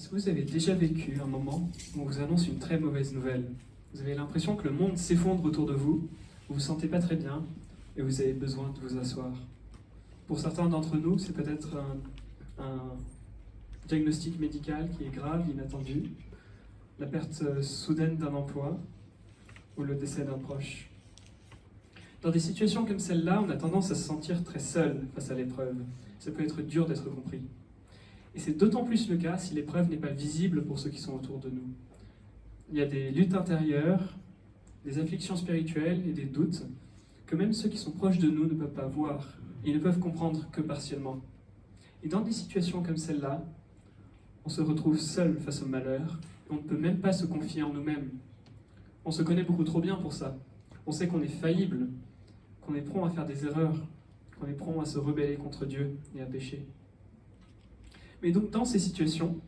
Est-ce que vous avez déjà vécu un moment où on vous annonce une très mauvaise nouvelle? Vous avez l'impression que le monde s'effondre autour de vous, vous vous sentez pas très bien et vous avez besoin de vous asseoir. Pour certains d'entre nous, c'est peut-être un diagnostic médical qui est grave, inattendu, la perte soudaine d'un emploi ou le décès d'un proche. Dans des situations comme celle-là, on a tendance à se sentir très seul face à l'épreuve. Ça peut être dur d'être compris. Et c'est d'autant plus le cas si l'épreuve n'est pas visible pour ceux qui sont autour de nous. Il y a des luttes intérieures, des afflictions spirituelles et des doutes que même ceux qui sont proches de nous ne peuvent pas voir. Ils ne peuvent comprendre que partiellement. Et dans des situations comme celle-là, on se retrouve seul face au malheur et on ne peut même pas se confier en nous-mêmes. On se connaît beaucoup trop bien pour ça. On sait qu'on est faillible, qu'on est prompt à faire des erreurs, qu'on est prompt à se rebeller contre Dieu et à pécher. Mais donc dans ces situations,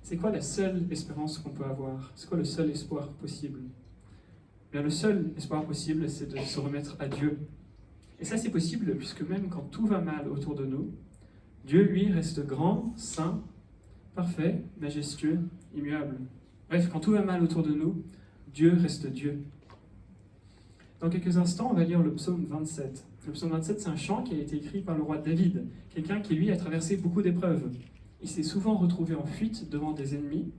c'est quoi la seule espérance qu'on peut avoir? C'est quoi le seul espoir possible? Bien, le seul espoir possible, c'est de se remettre à Dieu. Et ça, c'est possible puisque même quand tout va mal autour de nous, Dieu, lui, reste grand, saint, parfait, majestueux, immuable. Bref, quand tout va mal autour de nous, Dieu reste Dieu. Dans quelques instants, on va lire le psaume 27. Le psaume 27, c'est un chant qui a été écrit par le roi David, quelqu'un qui, lui, a traversé beaucoup d'épreuves. Il s'est souvent retrouvé en fuite devant des ennemis,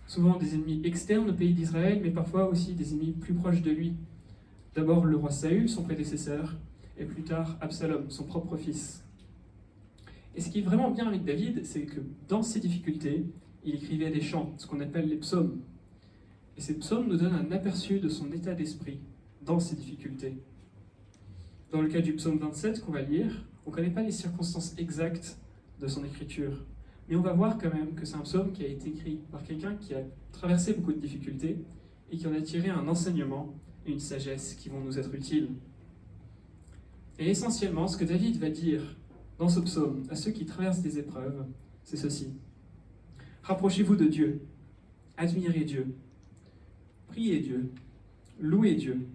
souvent des ennemis externes au pays d'Israël, mais parfois aussi des ennemis plus proches de lui. D'abord le roi Saül, son prédécesseur, et plus tard Absalom, son propre fils. Et ce qui est vraiment bien avec David, c'est que dans ses difficultés, il écrivait des chants, ce qu'on appelle les psaumes. Et ces psaumes nous donnent un aperçu de son état d'esprit dans ses difficultés. Dans le cas du psaume 27 qu'on va lire, on ne connaît pas les circonstances exactes de son écriture. Mais on va voir quand même que c'est un psaume qui a été écrit par quelqu'un qui a traversé beaucoup de difficultés et qui en a tiré un enseignement et une sagesse qui vont nous être utiles. Et essentiellement, ce que David va dire dans ce psaume à ceux qui traversent des épreuves, c'est ceci. Rapprochez-vous de Dieu, admirez Dieu, priez Dieu, louez Dieu.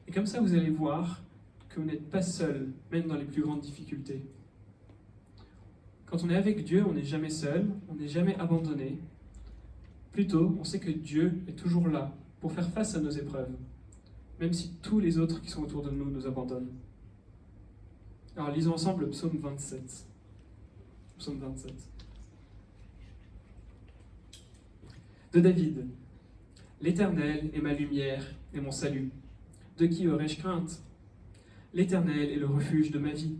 Et comme ça, vous allez voir que vous n'êtes pas seul, même dans les plus grandes difficultés. Quand on est avec Dieu, on n'est jamais seul, on n'est jamais abandonné. Plutôt, on sait que Dieu est toujours là pour faire face à nos épreuves, même si tous les autres qui sont autour de nous nous abandonnent. Alors lisons ensemble le psaume 27. Psaume 27. De David. L'Éternel est ma lumière et mon salut. De qui aurais-je crainte? L'Éternel est le refuge de ma vie.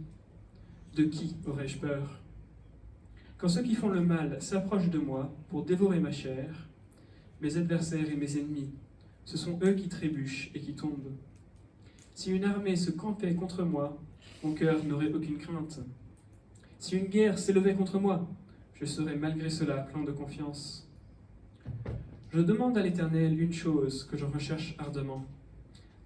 De qui aurais-je peur? Quand ceux qui font le mal s'approchent de moi pour dévorer ma chair, mes adversaires et mes ennemis, ce sont eux qui trébuchent et qui tombent. Si une armée se campait contre moi, mon cœur n'aurait aucune crainte. Si une guerre s'élevait contre moi, je serais malgré cela plein de confiance. Je demande à l'Éternel une chose que je recherche ardemment.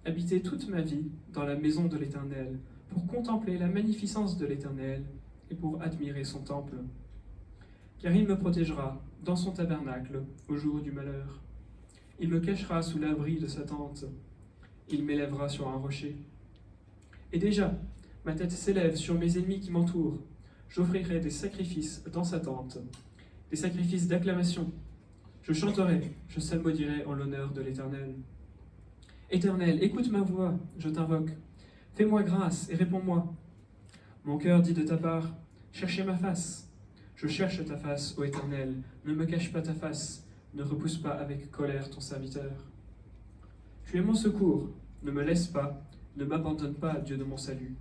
Habiter toute ma vie dans la maison de l'Éternel, pour contempler la magnificence de l'Éternel et pour admirer son temple. Car il me protégera dans son tabernacle au jour du malheur. Il me cachera sous l'abri de sa tente. Il m'élèvera sur un rocher. Et déjà, ma tête s'élève sur mes ennemis qui m'entourent. J'offrirai des sacrifices dans sa tente, des sacrifices d'acclamation. Je chanterai, je psalmodierai en l'honneur de l'Éternel. Éternel, écoute ma voix, je t'invoque. Fais-moi grâce et réponds-moi. Mon cœur dit de ta part, cherchez ma face. Je cherche ta face, ô Éternel, ne me cache pas ta face, ne repousse pas avec colère ton serviteur. Tu es mon secours, ne me laisse pas, ne m'abandonne pas, Dieu de mon salut.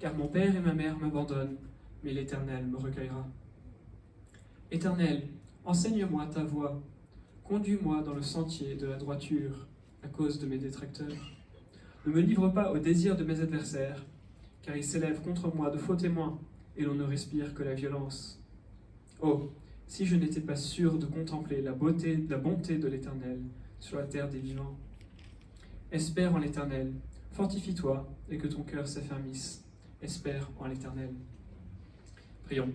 Car mon père et ma mère m'abandonnent, mais l'Éternel me recueillera. Éternel, enseigne-moi ta voie, conduis-moi dans le sentier de la droiture, à cause de mes détracteurs. Ne me livre pas au désir de mes adversaires, car ils s'élèvent contre moi de faux témoins, et l'on ne respire que la violence. Oh, si je n'étais pas sûr de contempler la bonté de l'Éternel sur la terre des vivants. Espère en l'Éternel, fortifie-toi et que ton cœur s'affermisse. Espère en l'Éternel. Prions.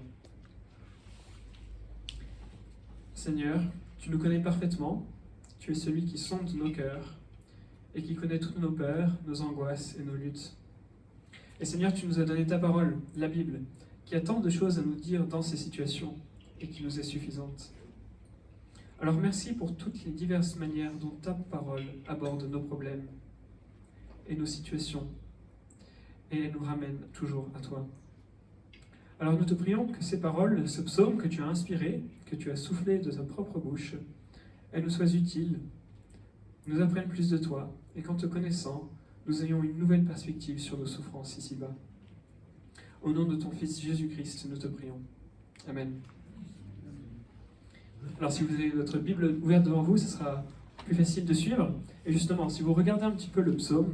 Seigneur, tu nous connais parfaitement, tu es celui qui sonde nos cœurs et qui connaît toutes nos peurs, nos angoisses et nos luttes. Et Seigneur, tu nous as donné ta parole, la Bible, qui a tant de choses à nous dire dans ces situations et qui nous est suffisante. Alors merci pour toutes les diverses manières dont ta parole aborde nos problèmes et nos situations, et elle nous ramène toujours à toi. Alors nous te prions que ces paroles, ce psaume que tu as inspiré, que tu as soufflé de ta propre bouche, elles nous soient utiles, nous apprennent plus de toi, et qu'en te connaissant, nous ayons une nouvelle perspective sur nos souffrances ici-bas. Au nom de ton Fils Jésus-Christ, nous te prions. Amen. Alors si vous avez votre Bible ouverte devant vous, ce sera plus facile de suivre. Et justement, si vous regardez un petit peu le psaume,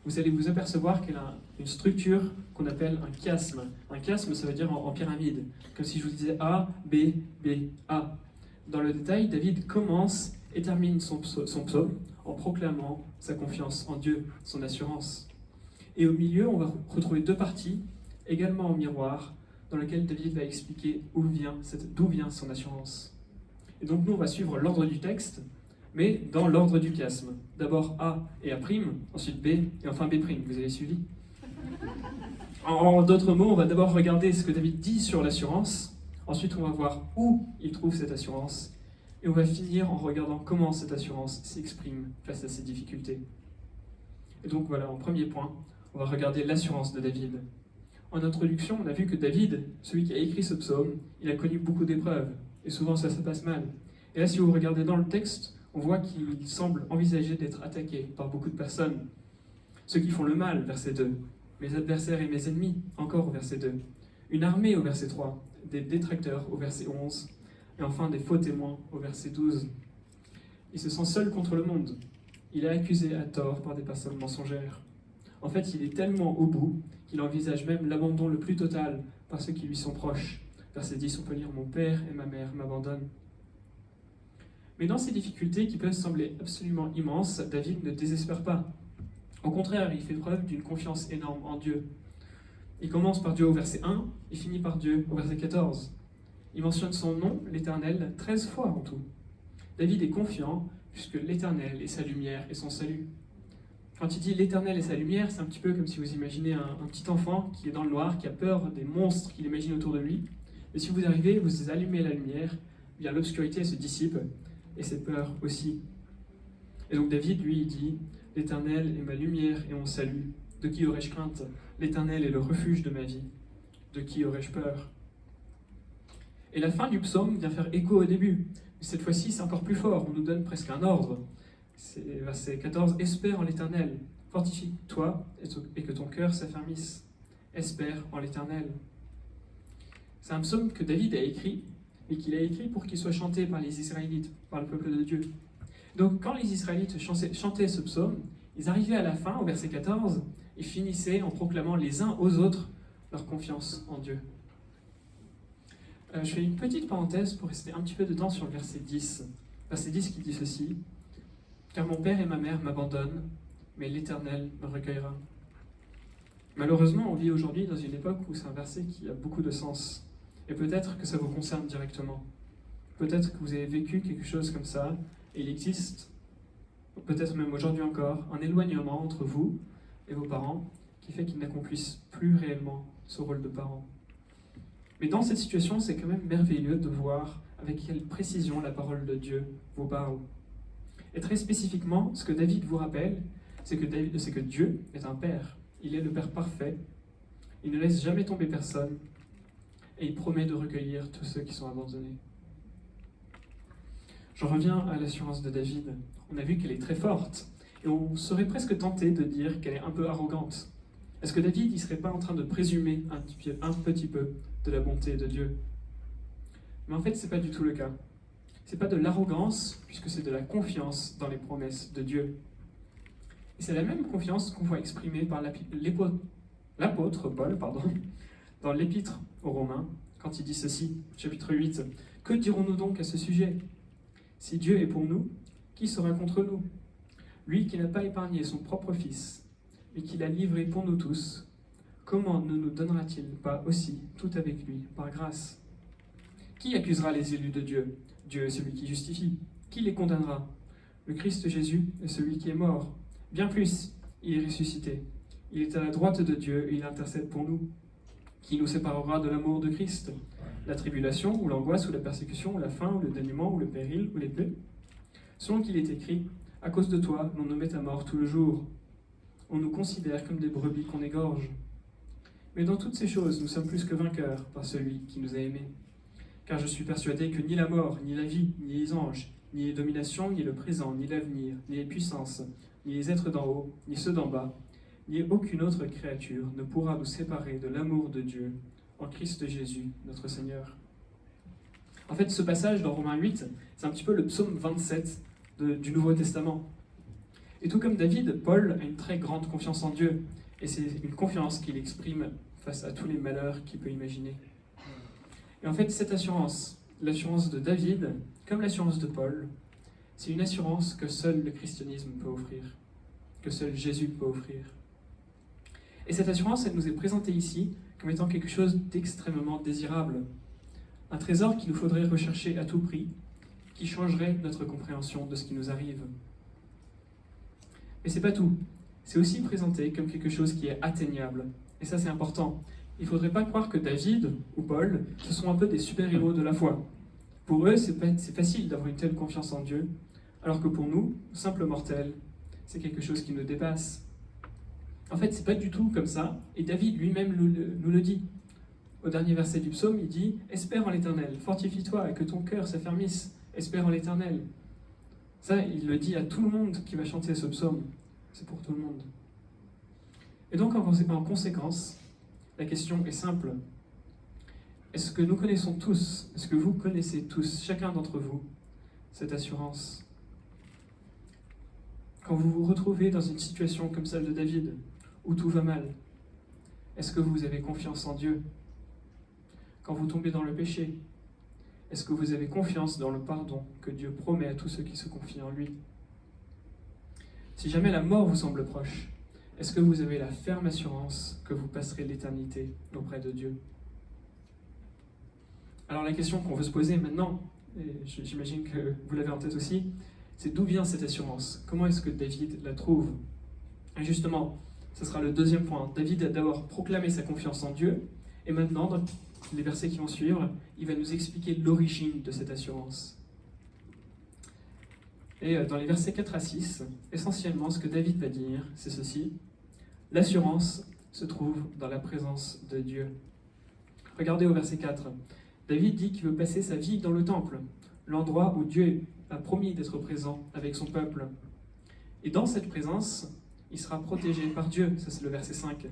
vous allez vous apercevoir qu'elle a une structure qu'on appelle un chiasme. Un chiasme, ça veut dire en pyramide, comme si je vous disais A, B, B, A. Dans le détail, David commence et termine son psaume en proclamant sa confiance en Dieu, son assurance. Et au milieu, on va retrouver deux parties, également en miroir, dans lesquelles David va expliquer d'où vient son assurance. Et donc nous, on va suivre l'ordre du texte, mais dans l'ordre du chiasme. D'abord A et A', ensuite B, et enfin B'. Vous avez suivi? En d'autres mots, on va d'abord regarder ce que David dit sur l'assurance, ensuite on va voir où il trouve cette assurance, et on va finir en regardant comment cette assurance s'exprime face à ses difficultés. Et donc voilà, en premier point, on va regarder l'assurance de David. En introduction, on a vu que David, celui qui a écrit ce psaume, il a connu beaucoup d'épreuves, et souvent ça se passe mal. Et là, si vous regardez dans le texte, on voit qu'il semble envisager d'être attaqué par beaucoup de personnes. Ceux qui font le mal, verset 2. Mes adversaires et mes ennemis, encore au verset 2. Une armée au verset 3. Des détracteurs au verset 11. Et enfin des faux témoins au verset 12. Il se sent seul contre le monde. Il est accusé à tort par des personnes mensongères. En fait, il est tellement au bout qu'il envisage même l'abandon le plus total par ceux qui lui sont proches. Verset 10, on peut lire « Mon père et ma mère m'abandonnent ». Mais dans ces difficultés qui peuvent sembler absolument immenses, David ne désespère pas. Au contraire, il fait preuve d'une confiance énorme en Dieu. Il commence par Dieu au verset 1, et finit par Dieu au verset 14. Il mentionne son nom, l'Éternel, 13 fois en tout. David est confiant, puisque l'Éternel est sa lumière et son salut. Quand il dit l'Éternel est sa lumière, c'est un petit peu comme si vous imaginez un petit enfant qui est dans le noir, qui a peur des monstres qu'il imagine autour de lui. Mais si vous arrivez, vous allumez la lumière, bien l'obscurité se dissipe, et ses peurs aussi. Et donc David, lui, il dit « L'Éternel est ma lumière et mon salut. De qui aurais-je crainte? L'Éternel est le refuge de ma vie. De qui aurais-je peur ?» Et la fin du psaume vient faire écho au début. Mais cette fois-ci, c'est encore plus fort. On nous donne presque un ordre. C'est verset 14. « Espère en l'Éternel. Fortifie-toi et que ton cœur s'affermisse. Espère en l'Éternel. » C'est un psaume que David a écrit, mais qu'il a écrit pour qu'il soit chanté par les Israélites, par le peuple de Dieu. Donc quand les Israélites chantaient ce psaume, ils arrivaient à la fin, au verset 14, et finissaient en proclamant les uns aux autres leur confiance en Dieu. Je fais une petite parenthèse pour rester un petit peu de temps sur le verset 10. Verset 10 qui dit ceci, « Car mon père et ma mère m'abandonnent, mais l'Éternel me recueillera. » Malheureusement, on vit aujourd'hui dans une époque où c'est un verset qui a beaucoup de sens. Et peut-être que ça vous concerne directement. Peut-être que vous avez vécu quelque chose comme ça, et il existe, peut-être même aujourd'hui encore, un éloignement entre vous et vos parents qui fait qu'ils n'accomplissent plus réellement ce rôle de parents. Mais dans cette situation, c'est quand même merveilleux de voir avec quelle précision la parole de Dieu vous parle. Et très spécifiquement, ce que David vous rappelle, c'est que Dieu est un Père. Il est le Père parfait. Il ne laisse jamais tomber personne. Et il promet de recueillir tous ceux qui sont abandonnés. J'en reviens à l'assurance de David. On a vu qu'elle est très forte, et on serait presque tenté de dire qu'elle est un peu arrogante. Est-ce que David ne serait pas en train de présumer un petit peu de la bonté de Dieu? Mais en fait, ce n'est pas du tout le cas. Ce n'est pas de l'arrogance, puisque c'est de la confiance dans les promesses de Dieu. Et c'est la même confiance qu'on voit exprimée par l'apôtre Paul, dans l'Épître aux Romains, quand il dit ceci, chapitre 8. « Que dirons-nous donc à ce sujet? Si Dieu est pour nous, qui sera contre nous? Lui qui n'a pas épargné son propre Fils, mais qui l'a livré pour nous tous, comment ne nous donnera-t-il pas aussi tout avec lui, par grâce? Qui accusera les élus de Dieu? Dieu est celui qui justifie. Qui les condamnera? Le Christ Jésus est celui qui est mort. Bien plus, il est ressuscité. Il est à la droite de Dieu et il intercède pour nous. Qui nous séparera de l'amour de Christ? La tribulation, ou l'angoisse, ou la persécution, ou la faim, ou le dénuement, ou le péril, ou l'épée? Selon qu'il est écrit, à cause de toi, l'on nous met à mort tout le jour. On nous considère comme des brebis qu'on égorge. Mais dans toutes ces choses, nous sommes plus que vainqueurs par celui qui nous a aimés. Car je suis persuadé que ni la mort, ni la vie, ni les anges, ni les dominations, ni le présent, ni l'avenir, ni les puissances, ni les êtres d'en haut, ni ceux d'en bas, ni aucune autre créature ne pourra nous séparer de l'amour de Dieu en Christ Jésus, notre Seigneur. En fait, ce passage dans Romains 8, c'est un petit peu le psaume 27 du Nouveau Testament. Et tout comme David, Paul a une très grande confiance en Dieu, et c'est une confiance qu'il exprime face à tous les malheurs qu'il peut imaginer. Et en fait, cette assurance, l'assurance de David, comme l'assurance de Paul, c'est une assurance que seul le christianisme peut offrir, que seul Jésus peut offrir. Et cette assurance, elle nous est présentée ici comme étant quelque chose d'extrêmement désirable, un trésor qu'il nous faudrait rechercher à tout prix, qui changerait notre compréhension de ce qui nous arrive. Mais c'est pas tout, c'est aussi présenté comme quelque chose qui est atteignable, et ça c'est important. Il ne faudrait pas croire que David ou Paul, ce sont un peu des super-héros de la foi. Pour eux, c'est facile d'avoir une telle confiance en Dieu, alors que pour nous, simples mortels, c'est quelque chose qui nous dépasse. En fait, c'est pas du tout comme ça, et David lui-même nous le dit. Au dernier verset du psaume, il dit « Espère en l'Éternel, fortifie-toi et que ton cœur s'affermisse, espère en l'Éternel. » Ça, il le dit à tout le monde qui va chanter ce psaume. C'est pour tout le monde. Et donc, en conséquence, la question est simple. Est-ce que nous connaissons tous, est-ce que vous connaissez tous, chacun d'entre vous, cette assurance? Quand vous vous retrouvez dans une situation comme celle de David, où tout va mal, est-ce que vous avez confiance en Dieu? Quand vous tombez dans le péché, est-ce que vous avez confiance dans le pardon que Dieu promet à tous ceux qui se confient en lui? Si jamais la mort vous semble proche, est-ce que vous avez la ferme assurance que vous passerez l'éternité auprès de Dieu? Alors la question qu'on veut se poser maintenant, et j'imagine que vous l'avez en tête aussi, c'est d'où vient cette assurance? Comment est-ce que David la trouve? Et justement, ce sera le deuxième point. David a d'abord proclamé sa confiance en Dieu, et maintenant, dans les versets qui vont suivre, il va nous expliquer l'origine de cette assurance. Et dans les versets 4 à 6, essentiellement, ce que David va dire, c'est ceci. L'assurance se trouve dans la présence de Dieu. Regardez au verset 4. David dit qu'il veut passer sa vie dans le temple, l'endroit où Dieu a promis d'être présent avec son peuple. Et dans cette présence, il sera protégé par Dieu. Ça, c'est le verset 5.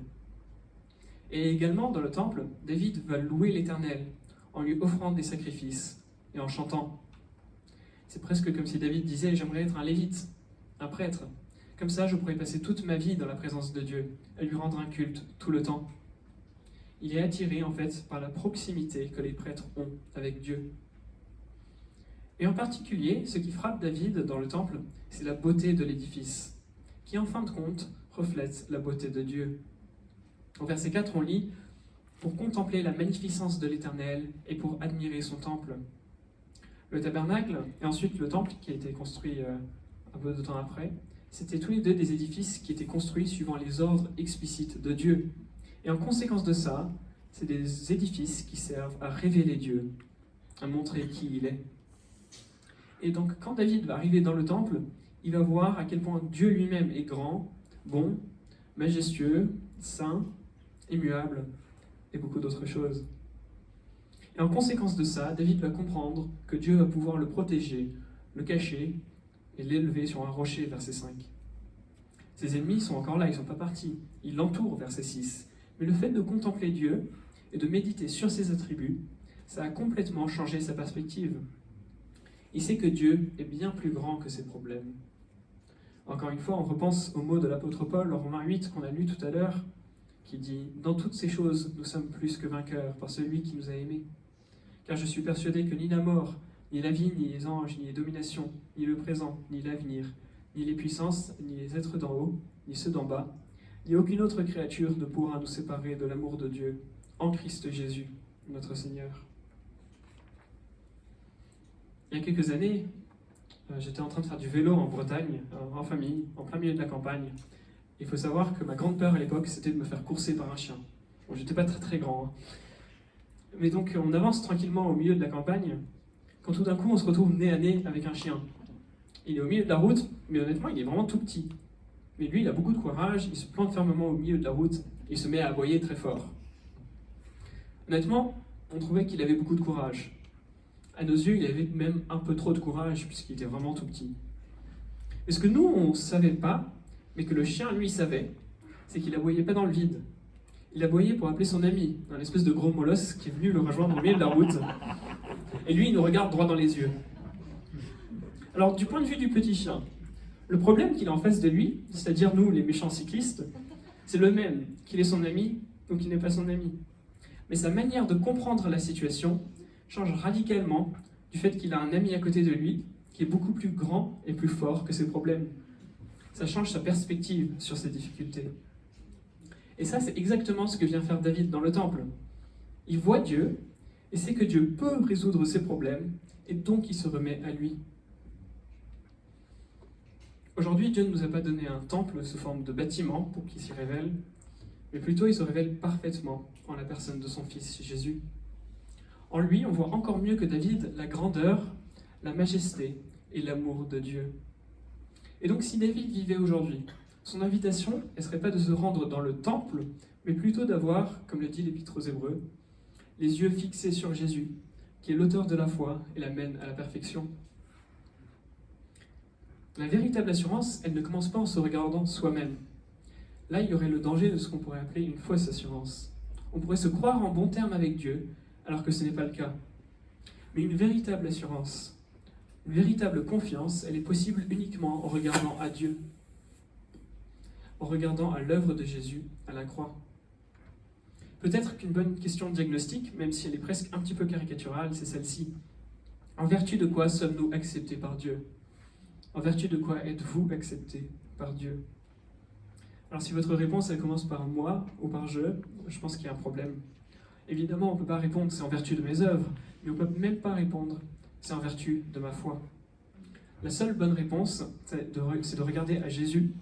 Et également, dans le temple, David va louer l'Éternel en lui offrant des sacrifices et en chantant. C'est presque comme si David disait « J'aimerais être un lévite, un prêtre. Comme ça, je pourrais passer toute ma vie dans la présence de Dieu, à lui rendre un culte tout le temps. » Il est attiré, en fait, par la proximité que les prêtres ont avec Dieu. Et en particulier, ce qui frappe David dans le temple, c'est la beauté de l'édifice, qui en fin de compte reflète la beauté de Dieu. Au verset 4, on lit « Pour contempler la magnificence de l'Éternel et pour admirer son temple ». Le tabernacle et ensuite le temple, qui a été construit un peu de temps après, c'était tous les deux des édifices qui étaient construits suivant les ordres explicites de Dieu. Et en conséquence de ça, c'est des édifices qui servent à révéler Dieu, à montrer qui il est. Et donc, quand David va arriver dans le temple, il va voir à quel point Dieu lui-même est grand, bon, majestueux, saint, immuable, et beaucoup d'autres choses. Et en conséquence de ça, David va comprendre que Dieu va pouvoir le protéger, le cacher et l'élever sur un rocher, verset 5. Ses ennemis sont encore là, ils ne sont pas partis. Ils l'entourent, verset 6. Mais le fait de contempler Dieu et de méditer sur ses attributs, ça a complètement changé sa perspective. Il sait que Dieu est bien plus grand que ses problèmes. Encore une fois, on repense aux mots de l'apôtre Paul en Romains 8 qu'on a lu tout à l'heure, qui dit « Dans toutes ces choses, nous sommes plus que vainqueurs par celui qui nous a aimés. Car je suis persuadé que ni la mort, ni la vie, ni les anges, ni les dominations, ni le présent, ni l'avenir, ni les puissances, ni les êtres d'en haut, ni ceux d'en bas, ni aucune autre créature ne pourra nous séparer de l'amour de Dieu en Christ Jésus, notre Seigneur. » Il y a quelques années, j'étais en train de faire du vélo en Bretagne, en famille, en plein milieu de la campagne. Il faut savoir que ma grande peur à l'époque, c'était de me faire courser par un chien. Bon, j'étais pas très très grand, hein. Mais donc on avance tranquillement au milieu de la campagne, quand tout d'un coup on se retrouve nez à nez avec un chien. Il est au milieu de la route, mais honnêtement il est vraiment tout petit. Mais lui il a beaucoup de courage, il se plante fermement au milieu de la route, et il se met à aboyer très fort. Honnêtement, on trouvait qu'il avait beaucoup de courage. À nos yeux, il avait même un peu trop de courage, puisqu'il était vraiment tout petit. Et ce que nous, on ne savait pas, mais que le chien, lui, savait, c'est qu'il aboyait pas dans le vide. Il aboyait pour appeler son ami, un espèce de gros molosse qui est venu le rejoindre au milieu de la route. Et lui, il nous regarde droit dans les yeux. Alors, du point de vue du petit chien, le problème qu'il a en face de lui, c'est-à-dire nous, les méchants cyclistes, c'est le même, qu'il est son ami ou qu'il n'est pas son ami. Mais sa manière de comprendre la situation change radicalement du fait qu'il a un ami à côté de lui qui est beaucoup plus grand et plus fort que ses problèmes. Ça change sa perspective sur ses difficultés. Et ça, c'est exactement ce que vient faire David dans le temple. Il voit Dieu et sait que Dieu peut résoudre ses problèmes et donc il se remet à lui. Aujourd'hui, Dieu ne nous a pas donné un temple sous forme de bâtiment pour qu'il s'y révèle, mais plutôt il se révèle parfaitement en la personne de son Fils Jésus. En lui, on voit encore mieux que David la grandeur, la majesté et l'amour de Dieu. Et donc si David vivait aujourd'hui, son invitation, elle ne serait pas de se rendre dans le temple, mais plutôt d'avoir, comme le dit l'Épître aux Hébreux, les yeux fixés sur Jésus, qui est l'auteur de la foi et la mène à la perfection. La véritable assurance, elle ne commence pas en se regardant soi-même. Là, il y aurait le danger de ce qu'on pourrait appeler une fausse assurance. On pourrait se croire en bon terme avec Dieu, alors que ce n'est pas le cas. Mais une véritable assurance, une véritable confiance, elle est possible uniquement en regardant à Dieu, en regardant à l'œuvre de Jésus à la croix. Peut-être qu'une bonne question de diagnostic, même si elle est presque un petit peu caricaturale, c'est celle-ci. En vertu de quoi sommes-nous acceptés par Dieu ? En vertu de quoi êtes-vous acceptés par Dieu ? Alors si votre réponse elle commence par moi ou par je pense qu'il y a un problème. Évidemment, on ne peut pas répondre c'est en vertu de mes œuvres, mais on ne peut même pas répondre c'est en vertu de ma foi. La seule bonne réponse, c'est de regarder à Jésus,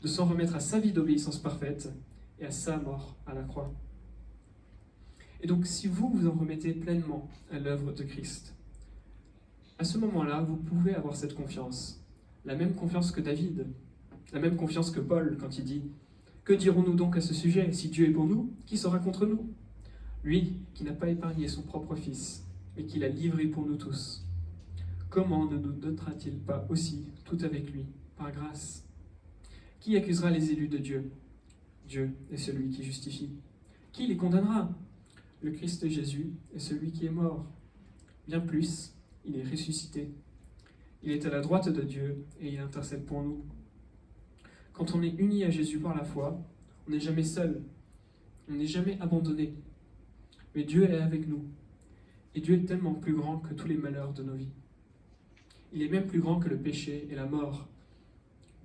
de s'en remettre à sa vie d'obéissance parfaite et à sa mort à la croix. Et donc, si vous vous en remettez pleinement à l'œuvre de Christ, à ce moment-là, vous pouvez avoir cette confiance, la même confiance que David, la même confiance que Paul quand il dit « Que dirons-nous donc à ce sujet ? Si Dieu est pour nous, qui sera contre nous ? Lui qui n'a pas épargné son propre Fils, mais qui l'a livré pour nous tous. Comment ne nous dotera-t-il pas aussi tout avec lui, par grâce ? Qui accusera les élus de Dieu ? Dieu est celui qui justifie. Qui les condamnera ? Le Christ Jésus est celui qui est mort. Bien plus, il est ressuscité. Il est à la droite de Dieu et il intercède pour nous. Quand on est uni à Jésus par la foi, on n'est jamais seul, on n'est jamais abandonné. Mais Dieu est avec nous. Et Dieu est tellement plus grand que tous les malheurs de nos vies. Il est même plus grand que le péché et la mort,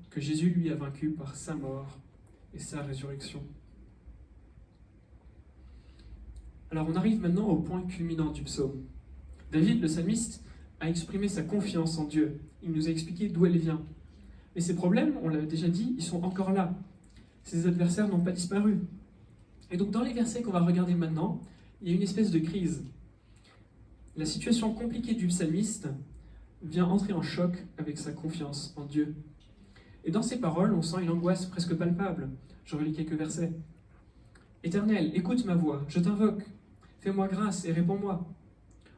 que Jésus lui a vaincu par sa mort et sa résurrection. Alors on arrive maintenant au point culminant du psaume. David, le psalmiste, a exprimé sa confiance en Dieu. Il nous a expliqué d'où elle vient. Mais ces problèmes, on l'a déjà dit, ils sont encore là. Ses adversaires n'ont pas disparu. Et donc dans les versets qu'on va regarder maintenant, il y a une espèce de crise. La situation compliquée du psalmiste vient entrer en choc avec sa confiance en Dieu. Et dans ces paroles, on sent une angoisse presque palpable. Je relis quelques versets. « Éternel, écoute ma voix, je t'invoque. Fais-moi grâce et réponds-moi.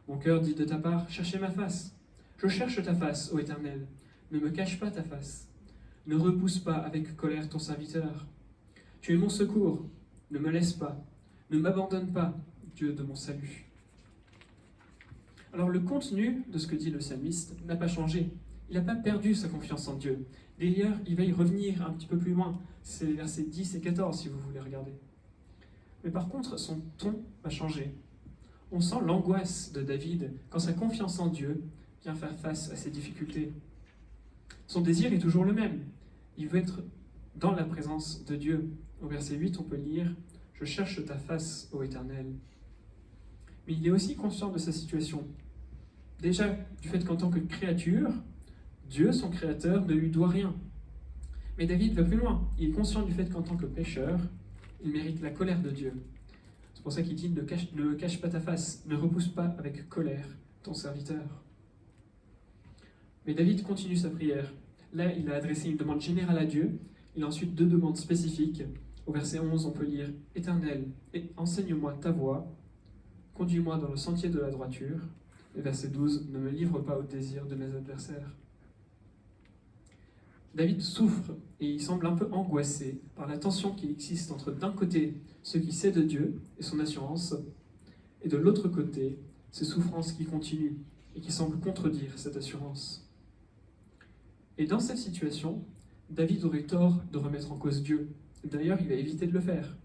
Mon cœur dit de ta part, cherchez ma face. Je cherche ta face, ô Éternel. Ne me cache pas ta face. Ne repousse pas avec colère ton serviteur. Tu es mon secours. Ne me laisse pas. Ne m'abandonne pas, Dieu de mon salut. » Alors le contenu de ce que dit le psalmiste n'a pas changé. Il n'a pas perdu sa confiance en Dieu. D'ailleurs, il va y revenir un petit peu plus loin. C'est les versets 10 et 14 si vous voulez regarder. Mais par contre, son ton va changer. On sent l'angoisse de David quand sa confiance en Dieu vient faire face à ses difficultés. Son désir est toujours le même. Il veut être dans la présence de Dieu. Au verset 8, on peut lire « Je cherche ta face, ô Éternel ». Mais il est aussi conscient de sa situation. Déjà, du fait qu'en tant que créature, Dieu, son créateur, ne lui doit rien. Mais David va plus loin. Il est conscient du fait qu'en tant que pécheur, il mérite la colère de Dieu. C'est pour ça qu'il dit ne cache pas ta face, ne repousse pas avec colère ton serviteur. Mais David continue sa prière. Là, il a adressé une demande générale à Dieu. Il a ensuite deux demandes spécifiques. Au verset 11, on peut lire « Éternel, enseigne-moi ta voie, conduis-moi dans le sentier de la droiture. » Et verset 12, « Ne me livre pas au désir de mes adversaires. » David souffre et il semble un peu angoissé par la tension qui existe entre d'un côté ce qui sait de Dieu et son assurance, et de l'autre côté ces souffrances qui continuent et qui semblent contredire cette assurance. Et dans cette situation, David aurait tort de remettre en cause Dieu. D'ailleurs, il a évité de le faire.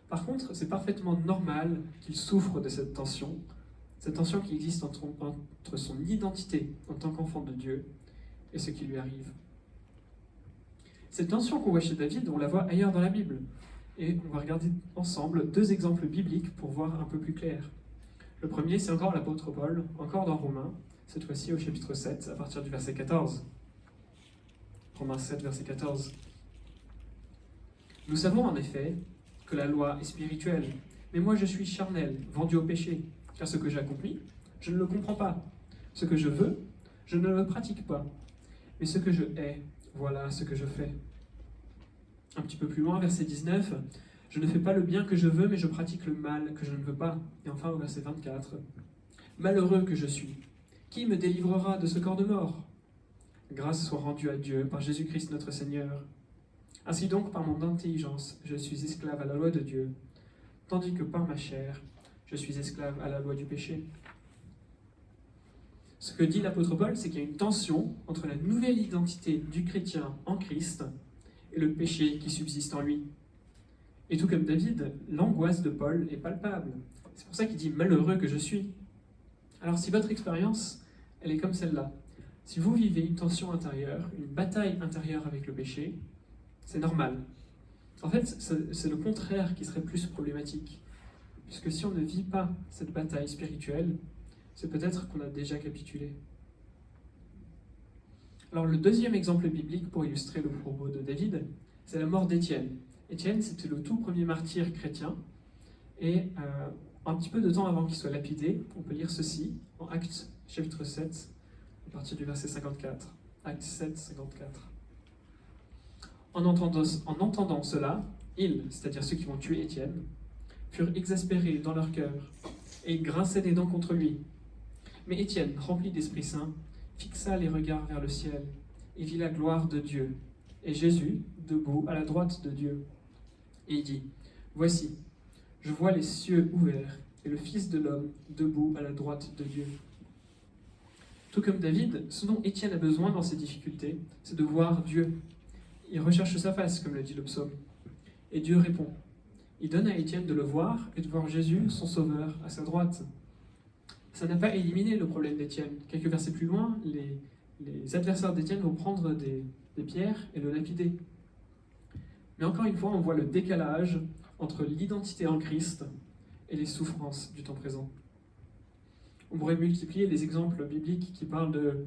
Par contre, c'est parfaitement normal qu'il souffre de cette tension qui existe entre son identité en tant qu'enfant de Dieu et ce qui lui arrive. Cette tension qu'on voit chez David, on la voit ailleurs dans la Bible. Et on va regarder ensemble deux exemples bibliques pour voir un peu plus clair. Le premier, c'est encore l'apôtre Paul, encore dans Romains, cette fois-ci au chapitre 7, à partir du verset 14. Romains 7, verset 14. Nous savons en effet que la loi est spirituelle, mais moi je suis charnel, vendu au péché, car ce que j'accomplis, je ne le comprends pas. Ce que je veux, je ne le pratique pas. Mais ce que je hais, voilà ce que je fais. Un petit peu plus loin, verset 19, je ne fais pas le bien que je veux, mais je pratique le mal que je ne veux pas. Et enfin, au verset 24, malheureux que je suis, qui me délivrera de ce corps de mort? Grâce soit rendue à Dieu par Jésus-Christ notre Seigneur. Ainsi donc, par mon intelligence, je suis esclave à la loi de Dieu, tandis que par ma chair, je suis esclave à la loi du péché. Ce que dit l'apôtre Paul, c'est qu'il y a une tension entre la nouvelle identité du chrétien en Christ et le péché qui subsiste en lui. Et tout comme David, l'angoisse de Paul est palpable. C'est pour ça qu'il dit « malheureux que je suis ». Alors si votre expérience, elle est comme celle-là, si vous vivez une tension intérieure, une bataille intérieure avec le péché, c'est normal. En fait, c'est le contraire qui serait plus problématique. Puisque si on ne vit pas cette bataille spirituelle, c'est peut-être qu'on a déjà capitulé. Alors le deuxième exemple biblique pour illustrer le propos de David, c'est la mort d'Étienne. Étienne, c'était le tout premier martyr chrétien, et un petit peu de temps avant qu'il soit lapidé, on peut lire ceci en Actes chapitre 7, à partir du verset 54. Actes 7, 54. En entendant cela, ils, c'est-à-dire ceux qui vont tuer Étienne, furent exaspérés dans leur cœur, et ils grinçaient des dents contre lui. Mais Étienne, rempli d'Esprit Saint, fixa les regards vers le ciel, et vit la gloire de Dieu, et Jésus, debout à la droite de Dieu. Et il dit, « Voici, je vois les cieux ouverts, et le Fils de l'homme debout à la droite de Dieu. » Tout comme David, ce dont Étienne a besoin dans ses difficultés, c'est de voir Dieu. Il recherche sa face, comme le dit le psaume. Et Dieu répond. Il donne à Étienne de le voir et de voir Jésus, son sauveur, à sa droite. Ça n'a pas éliminé le problème d'Étienne. Quelques versets plus loin, les adversaires d'Étienne vont prendre des pierres et le lapider. Mais encore une fois, on voit le décalage entre l'identité en Christ et les souffrances du temps présent. On pourrait multiplier les exemples bibliques qui parlent de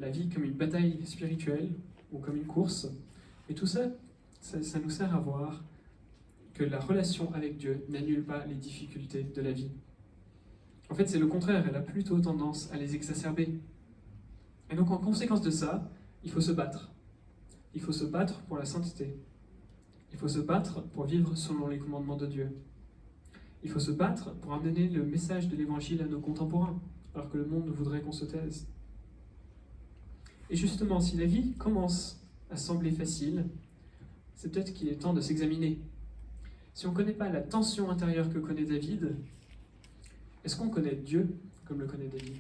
la vie comme une bataille spirituelle ou comme une course. Et tout ça, ça nous sert à voir que la relation avec Dieu n'annule pas les difficultés de la vie. En fait, c'est le contraire, elle a plutôt tendance à les exacerber. Et donc, en conséquence de ça, il faut se battre. Il faut se battre pour la sainteté. Il faut se battre pour vivre selon les commandements de Dieu. Il faut se battre pour amener le message de l'Évangile à nos contemporains, alors que le monde voudrait qu'on se taise. Et justement, si la vie commence à sembler facile, c'est peut-être qu'il est temps de s'examiner. Si on ne connaît pas la tension intérieure que connaît David, est-ce qu'on connaît Dieu comme le connaît David?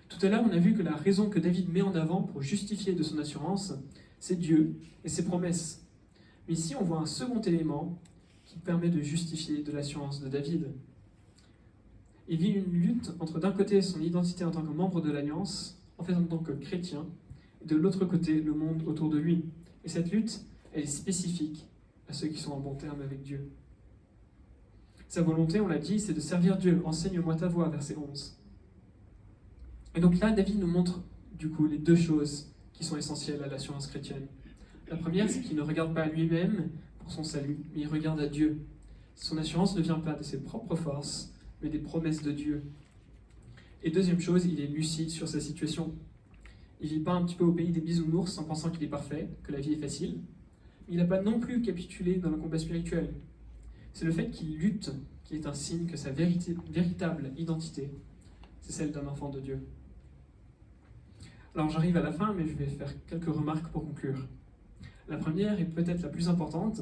Tout à l'heure, on a vu que la raison que David met en avant pour justifier de son assurance, c'est Dieu et ses promesses. Mais ici, on voit un second élément qui permet de justifier de l'assurance de David. Il vit une lutte entre d'un côté son identité en tant que membre de l'Alliance, en fait en tant que chrétien, et de l'autre côté le monde autour de lui. Et cette lutte, elle est spécifique à ceux qui sont en bon terme avec Dieu. Sa volonté, on l'a dit, c'est de servir Dieu. Enseigne-moi ta voie, verset 11. Et donc là, David nous montre du coup les deux choses qui sont essentielles à l'assurance chrétienne. La première, c'est qu'il ne regarde pas à lui-même pour son salut, mais il regarde à Dieu. Son assurance ne vient pas de ses propres forces, mais des promesses de Dieu. Et deuxième chose, il est lucide sur sa situation. Il ne vit pas un petit peu au pays des bisounours en pensant qu'il est parfait, que la vie est facile. Il n'a pas non plus capitulé dans le combat spirituel. C'est le fait qu'il lutte qui est un signe que sa véritable identité, c'est celle d'un enfant de Dieu. Alors j'arrive à la fin, mais je vais faire quelques remarques pour conclure. La première, et peut-être la plus importante,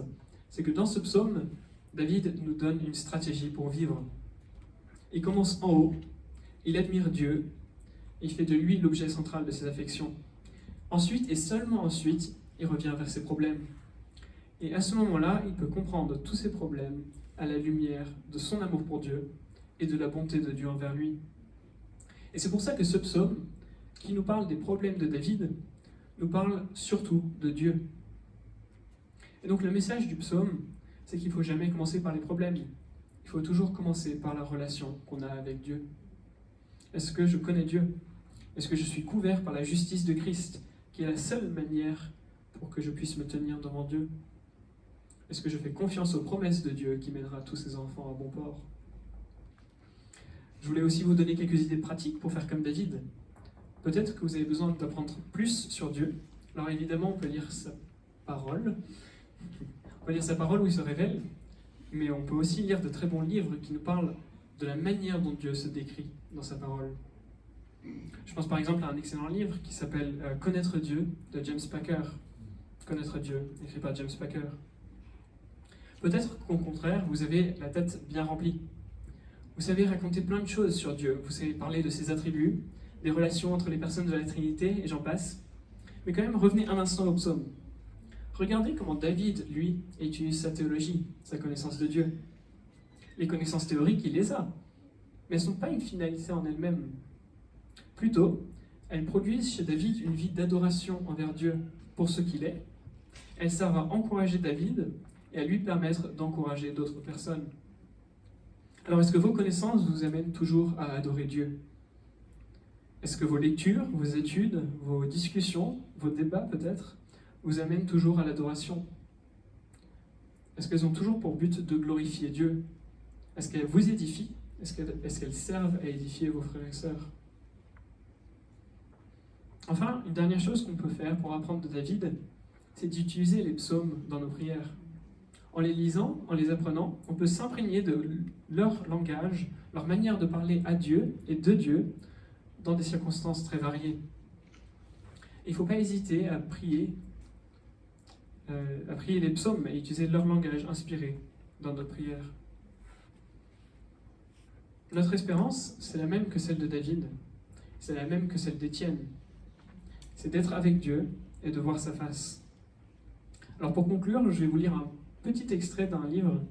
c'est que dans ce psaume, David nous donne une stratégie pour vivre. Il commence en haut, il admire Dieu, il fait de lui l'objet central de ses affections. Ensuite, et seulement ensuite, il revient vers ses problèmes. Et à ce moment-là, il peut comprendre tous ses problèmes à la lumière de son amour pour Dieu et de la bonté de Dieu envers lui. Et c'est pour ça que ce psaume, qui nous parle des problèmes de David, nous parle surtout de Dieu. Et donc le message du psaume, c'est qu'il ne faut jamais commencer par les problèmes. Il faut toujours commencer par la relation qu'on a avec Dieu. Est-ce que je connais Dieu? Est-ce que je suis couvert par la justice de Christ, qui est la seule manière pour que je puisse me tenir devant Dieu? Est-ce que je fais confiance aux promesses de Dieu qui mènera tous ses enfants à bon port? Je voulais aussi vous donner quelques idées pratiques pour faire comme David. Peut-être que vous avez besoin d'apprendre plus sur Dieu. Alors évidemment, on peut lire sa parole. On peut lire sa parole où il se révèle, mais on peut aussi lire de très bons livres qui nous parlent de la manière dont Dieu se décrit dans sa parole. Je pense par exemple à un excellent livre qui s'appelle Connaître Dieu de James Packer. Connaître Dieu, écrit par James Packer. Peut-être qu'au contraire, vous avez la tête bien remplie. Vous savez raconter plein de choses sur Dieu. Vous savez parler de ses attributs, des relations entre les personnes de la Trinité, et j'en passe. Mais quand même, revenez un instant au psaume. Regardez comment David, lui, utilise sa théologie, sa connaissance de Dieu. Les connaissances théoriques, il les a, mais elles ne sont pas une finalité en elles-mêmes. Plutôt, elles produisent chez David une vie d'adoration envers Dieu pour ce qu'il est. Elles servent à encourager David et à lui permettre d'encourager d'autres personnes. Alors, est-ce que vos connaissances vous amènent toujours à adorer Dieu? Est-ce que vos lectures, vos études, vos discussions, vos débats peut-être, vous amènent toujours à l'adoration? Est-ce qu'elles ont toujours pour but de glorifier Dieu? Est-ce qu'elles vous édifient? Est-ce qu'elles servent à édifier vos frères et sœurs? Enfin, une dernière chose qu'on peut faire pour apprendre de David, c'est d'utiliser les psaumes dans nos prières. En les lisant, en les apprenant, on peut s'imprégner de leur langage, leur manière de parler à Dieu et de Dieu dans des circonstances très variées. Il ne faut pas hésiter à prier les psaumes et utiliser leur langage inspiré dans notre prière. Notre espérance, c'est la même que celle de David, c'est la même que celle d'Étienne. C'est d'être avec Dieu et de voir sa face. Alors pour conclure, je vais vous lire un petit extrait d'un livre.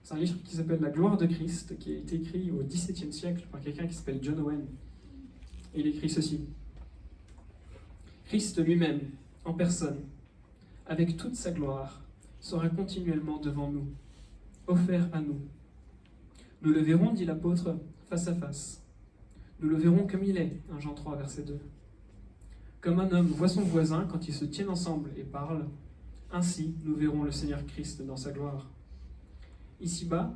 C'est un livre qui s'appelle La gloire de Christ, qui a été écrit au XVIIe siècle par quelqu'un qui s'appelle John Owen. Et il écrit ceci. Christ lui-même, en personne, avec toute sa gloire, sera continuellement devant nous, offert à nous. Nous le verrons, dit l'apôtre, face à face. Nous le verrons comme il est, 1 Jean 3, verset 2. Comme un homme voit son voisin quand ils se tiennent ensemble et parlent, ainsi nous verrons le Seigneur Christ dans sa gloire. Ici-bas,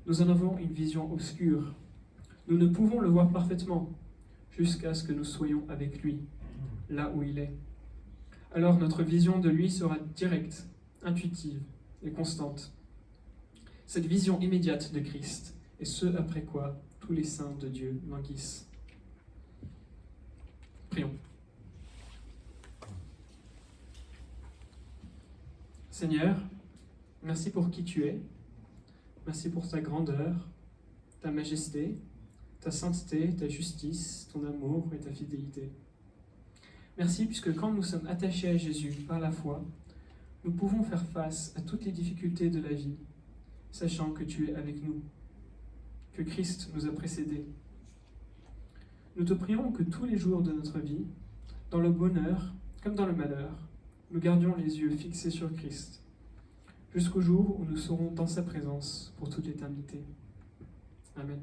nous en avons une vision obscure. Nous ne pouvons le voir parfaitement, jusqu'à ce que nous soyons avec lui, là où il est. Alors notre vision de lui sera directe, intuitive et constante. Cette vision immédiate de Christ est ce après quoi tous les saints de Dieu languissent. Prions. Seigneur, merci pour qui tu es. Merci pour ta grandeur, ta majesté, ta sainteté, ta justice, ton amour et ta fidélité. Merci puisque quand nous sommes attachés à Jésus par la foi, nous pouvons faire face à toutes les difficultés de la vie, sachant que tu es avec nous, que Christ nous a précédés. Nous te prions que tous les jours de notre vie, dans le bonheur comme dans le malheur, nous gardions les yeux fixés sur Christ, jusqu'au jour où nous serons dans sa présence pour toute l'éternité. Amen.